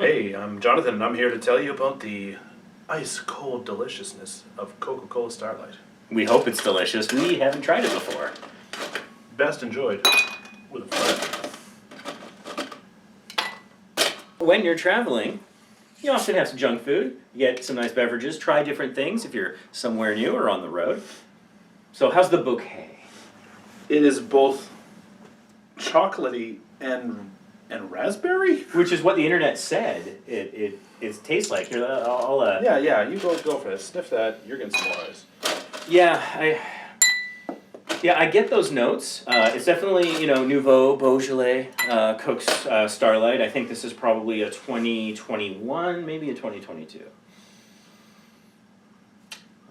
Hey, I'm Jonathan, and I'm here to tell you about the ice-cold deliciousness of Coca-Cola Starlight. We hope it's delicious. We haven't tried it before. Best enjoyed with a friend. When you're traveling, you often have some junk food. You get some nice beverages. Try different things if you're somewhere new or on the road. So how's the bouquet? It is both chocolatey and raspberry. Which is what the internet said it tastes like. Here, I'll Yeah, you go for it. Sniff that. You're getting some more ice. Yeah, I get those notes. It's definitely, Nouveau Beaujolais Coke's Starlight. I think this is probably a 2021, maybe a 2022.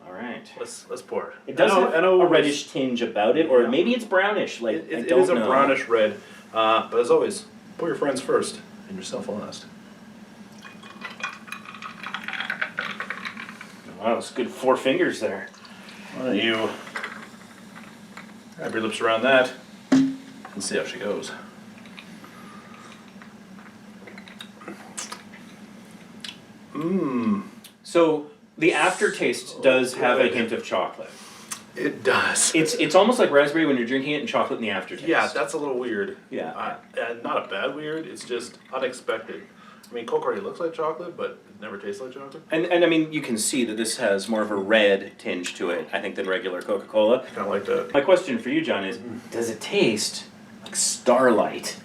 All right. Let's pour. It does have I know a reddish tinge about it, or maybe it's brownish. Like I it don't is a know. brownish red. But as always, pour your friends first and yourself last. Wow, it's good 4 fingers there. Why don't you wrap your lips around that and see how she goes. Mmm. So the aftertaste does have a hint of chocolate. It does. It's almost like raspberry when you're drinking it and chocolate in the aftertaste. Yeah, that's a little weird. Yeah. Not a bad weird, it's just unexpected. I mean, Coke already looks like chocolate, but it never tastes like chocolate. And I mean, you can see that this has more of a red tinge to it, I think, than regular Coca-Cola. Kind of like that. My question for you, John, is does it taste like Starlight?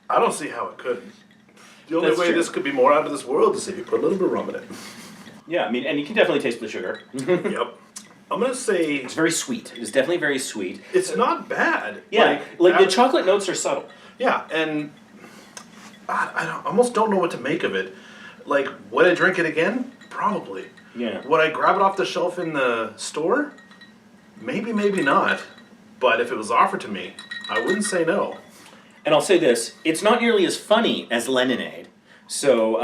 I don't see how it couldn't. The only That's way true. this could be more out of this world is if you put a little bit of rum in it. Yeah, I mean, and you can definitely taste the sugar. Yep. I'm gonna say It's very sweet. It's definitely very sweet. it's not bad. Yeah, like the that- chocolate notes are subtle. Yeah, and I almost don't know what to make of it. Like, would I drink it again? Probably. Yeah. Would I grab it off the shelf in the store? Maybe, maybe not. But if it was offered to me, I wouldn't say no. And I'll say this, it's not nearly as funny as Lemonade. So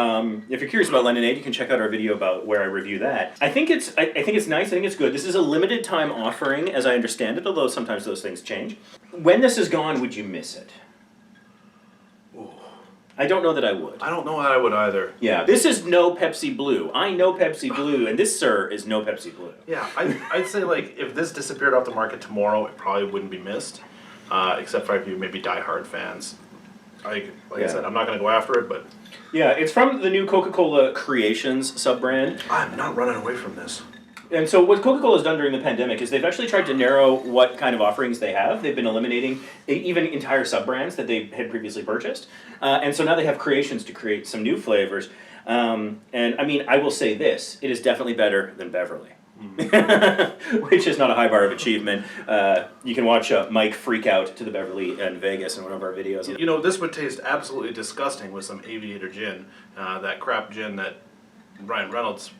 if you're curious about Lemonade, you can check out our video about where I review that. I think it's nice, I think it's good. This is a limited time offering, as I understand it, although sometimes those things change. When this is gone, would you miss it? Ooh. I don't know that I would. I don't know that I would either. Yeah, this is no Pepsi Blue. I know Pepsi Blue, and this, sir, is no Pepsi Blue. Yeah, I'd say, like, if this disappeared off the market tomorrow, it probably wouldn't be missed. Except for if you maybe diehard fans. Like I said, I'm not going to go after it, but Yeah, it's from the new Coca-Cola Creations sub-brand. I'm not running away from this. And so what Coca-Cola has done during the pandemic is they've actually tried to narrow what kind of offerings they have. They've been eliminating even entire sub-brands that they had previously purchased. And so now they have creations to create some new flavors. And I mean, I will say this, it is definitely better than Beverly. Which is not a high bar of achievement. You can watch Mike freak out to the Beverly in Vegas in one of our videos. You know, this would taste absolutely disgusting with some Aviator gin. That crap gin that Ryan Reynolds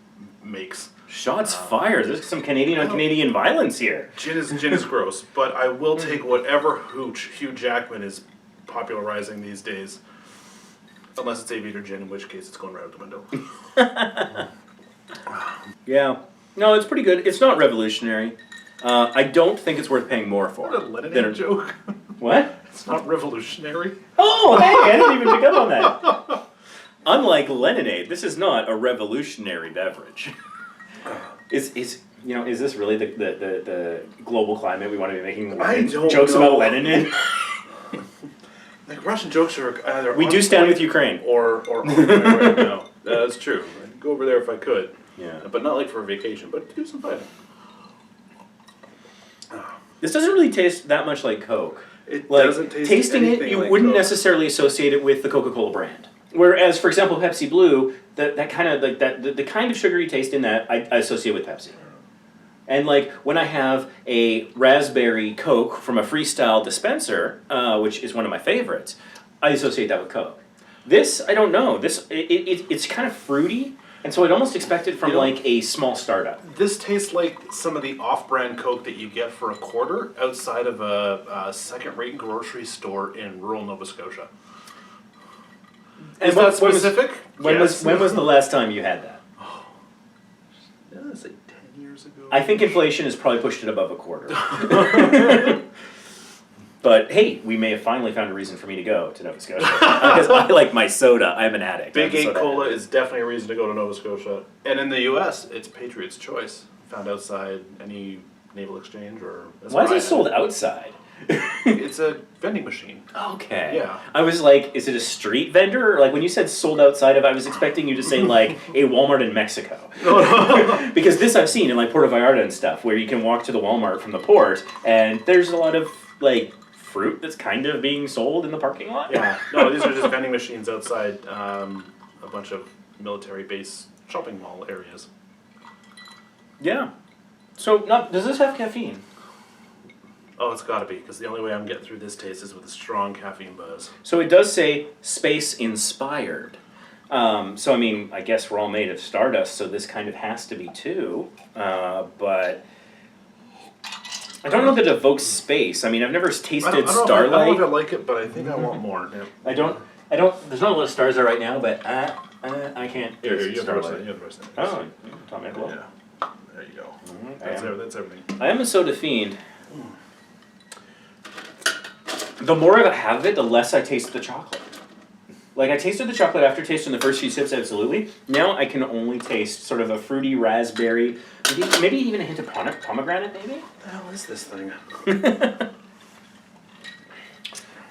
makes. Shots fired. There's some Canadian on Canadian violence here. Gin is gross, but I will take whatever hooch Hugh Jackman is popularizing these days. Unless it's Aviator gin, in which case it's going right out the window. Yeah. No, it's pretty good. It's not revolutionary. I don't think it's worth paying more for. What a Leninade joke. What? It's not revolutionary. Oh, hey, I didn't even pick up on that. Unlike Lemonade, this is not a revolutionary beverage. Is this really the global climate we want to be making I don't jokes know. about Lenin in? Like, Russian jokes are either We on do stand point with Ukraine. or on point right now. That's true. I'd go over there if I could. Yeah. But not like for a vacation, but do some fighting. This doesn't really taste that much like Coke. It Like, doesn't taste tasting it, anything you like wouldn't Coke. necessarily associate it with the Coca-Cola brand. Whereas, for example, Pepsi Blue, that kind of like the kind of sugary taste in that I associate with Pepsi. And like when I have a raspberry Coke from a Freestyle dispenser, which is one of my favorites, I associate that with Coke. This, I don't know. This it's kind of fruity, and so I'd almost expect it from like a small startup. This tastes like some of the off-brand Coke that you get for a quarter outside of a second-rate grocery store in rural Nova Scotia. Is that specific? When was the last time you had that? Yeah, it's like 10 years ago. I think inflation has probably pushed it above a quarter. But hey, we may have finally found a reason for me to go to Nova Scotia. Because I like my soda. I'm an addict. Big I'm a 8 soda Cola addict. is definitely a reason to go to Nova Scotia. And in the U.S., it's Patriot's Choice. Found outside any naval exchange or... that's Why is where I it had sold outside? It's a vending machine. Okay. Yeah. I was like, is it a street vendor? Or like when you said sold outside of, I was expecting you to say like a Walmart in Mexico. Because this I've seen in like Puerto Vallarta and stuff, where you can walk to the Walmart from the port, and there's a lot of like fruit that's kind of being sold in the parking lot. Yeah. No, these are just vending machines outside a bunch of military base shopping mall areas. Yeah. So, does this have caffeine? Oh, it's gotta be, because the only way I'm getting through this taste is with a strong caffeine buzz. So it does say space inspired. So I mean, I guess we're all made of stardust, so this kind of has to be too. But I don't know that it evokes space. I mean, I've never tasted I don't know Starlight. if I like it, but I think I want more. Yeah. I don't. There's not a lot of stars there right now, but I can't. Here, taste you have the rest of Starlight. it. You have the rest of it. Oh, Tom Michael. Yeah. There you go. I That's, am, that's everything. I am a soda fiend. The more I have of it, the less I taste the chocolate. Like, I tasted the chocolate after tasting the first few sips, absolutely. Now I can only taste sort of a fruity raspberry, maybe even a hint of pomegranate, maybe? What the hell is this thing?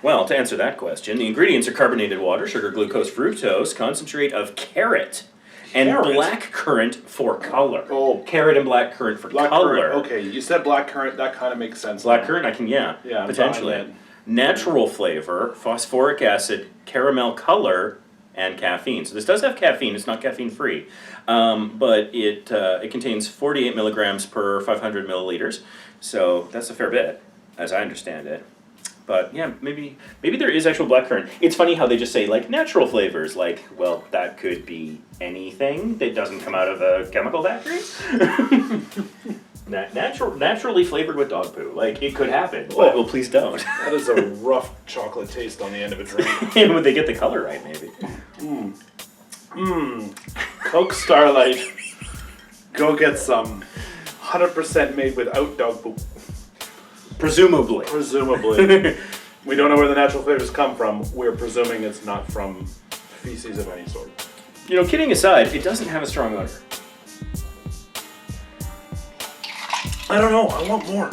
Well, to answer that question, the ingredients are carbonated water, sugar, glucose, fructose, concentrate of carrot, and Carrot? black currant for color. Oh. Carrot and black currant for Black color. currant. Okay, you said black currant. That kind of makes sense. Black now. currant, I can, yeah, Yeah, I'm potentially. buying Natural flavor, phosphoric acid, caramel color, and caffeine. So this does have caffeine. It's not caffeine free, but it contains 48 milligrams per 500 milliliters. So that's a fair bit, as I understand it. But yeah, maybe there is actual blackcurrant. It's funny how they just say like natural flavors. Like, well, that could be anything that doesn't come out of a chemical factory. Naturally flavored with dog poo. Like, it could happen. But, well, please don't. That is a rough chocolate taste on the end of a drink. And would they get the color right, maybe? Coke Starlight. Go get some. 100% made without dog poop. Presumably. Presumably. We don't know where the natural flavors come from. We're presuming it's not from feces of any sort. You know, kidding aside, it doesn't have a strong odor. I don't know. I want more.